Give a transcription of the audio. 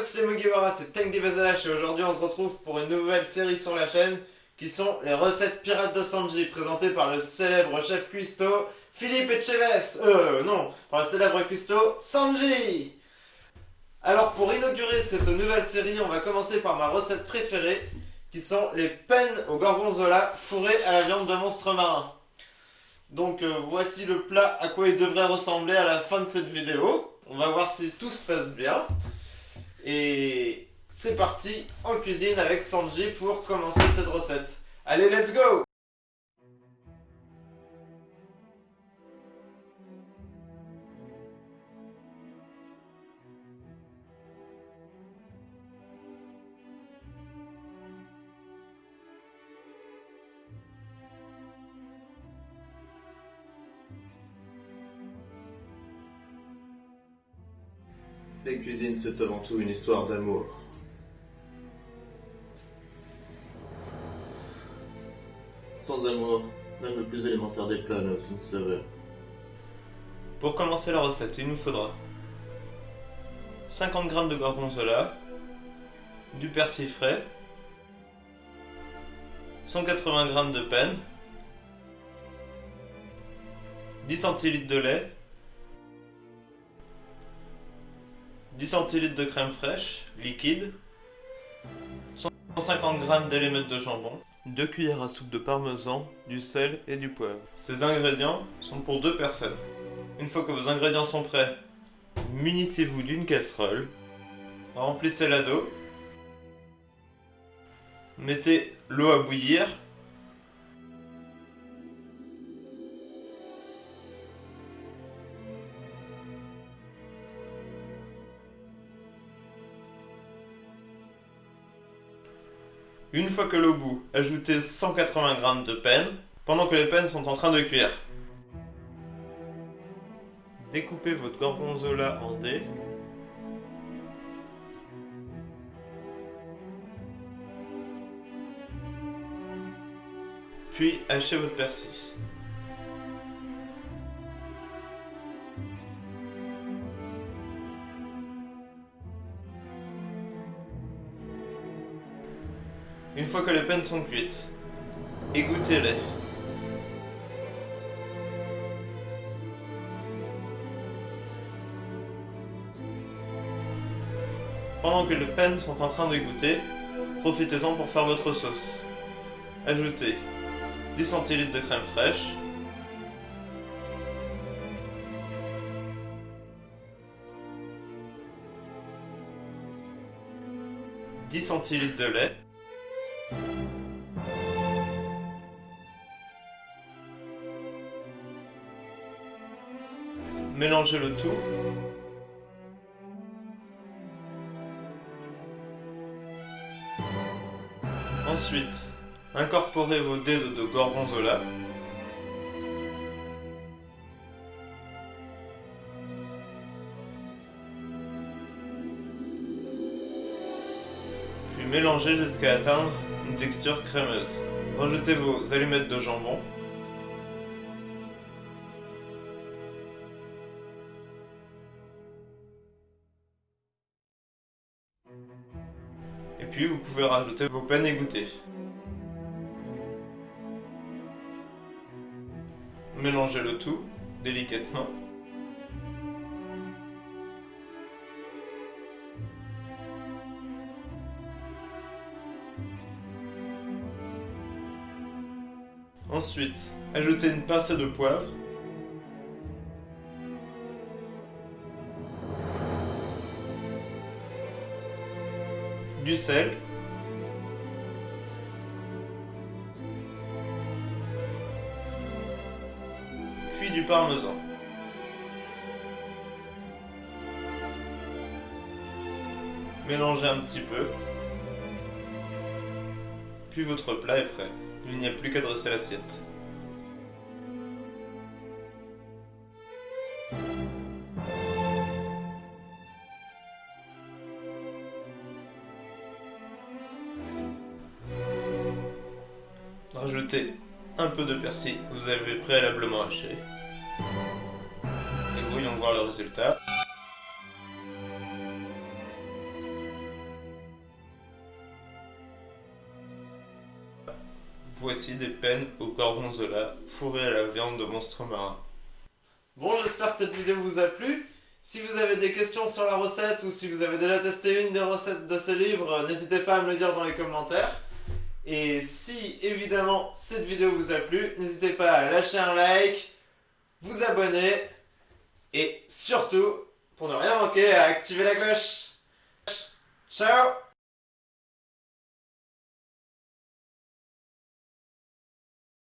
What's les Mugiwara, c'est TankDBZH et aujourd'hui on se retrouve pour une nouvelle série sur la chaîne qui sont les recettes pirates de Sanji présentées par le célèbre chef cuistot Philippe Etchebest. Non, par le célèbre cuistot Sanji. Alors pour inaugurer cette nouvelle série, on va commencer par ma recette préférée qui sont les pennes au gorgonzola fourrées à la viande de monstre marin. Donc voici le plat à quoi il devrait ressembler à la fin de cette vidéo. On va voir si tout se passe bien. Et c'est parti en cuisine avec Sanji pour commencer cette recette. Allez, let's go! La cuisine, c'est avant tout une histoire d'amour. Sans amour, même le plus élémentaire des plats n'a aucune saveur. Pour commencer la recette, il nous faudra 50 g de gorgonzola, du persil frais, 180 g de penne, 10 centilitres de lait, 10 centilitres de crème fraîche, liquide, 150 g d'éléments de jambon, 2 cuillères à soupe de parmesan, du sel et du poivre. Ces ingrédients sont pour 2 personnes. Une fois que vos ingrédients sont prêts, munissez-vous d'une casserole, remplissez-la d'eau, mettez l'eau à bouillir, une fois que l'eau bout, ajoutez 180 g de penne pendant que les pennes sont en train de cuire. Découpez votre gorgonzola en dés. Puis hachez votre persil. Une fois que les pennes sont cuites, égouttez-les. Pendant que les pennes sont en train d'égoutter, profitez-en pour faire votre sauce. Ajoutez 10 centilitres de crème fraîche, « 10 centilitres de lait, mélangez le tout. Ensuite, incorporez vos dés de gorgonzola. Puis mélangez jusqu'à atteindre une texture crémeuse. Rajoutez vos allumettes de jambon. Et puis vous pouvez rajouter vos pennes égouttées. Mélangez le tout délicatement. Ensuite, ajoutez une pincée de poivre. Du sel, puis du parmesan. Mélangez un petit peu, puis votre plat est prêt. Il n'y a plus qu'à dresser l'assiette. Rajoutez un peu de persil que vous avez préalablement haché. Et voyons voir le résultat. Voici des peines au gorgonzola fourré à la viande de monstres marins. Bon, j'espère que cette vidéo vous a plu. Si vous avez des questions sur la recette ou si vous avez déjà testé une des recettes de ce livre, n'hésitez pas à me le dire dans les commentaires. Et si évidemment cette vidéo vous a plu, n'hésitez pas à lâcher un like, vous abonner et surtout, pour ne rien manquer, à activer la cloche. Ciao!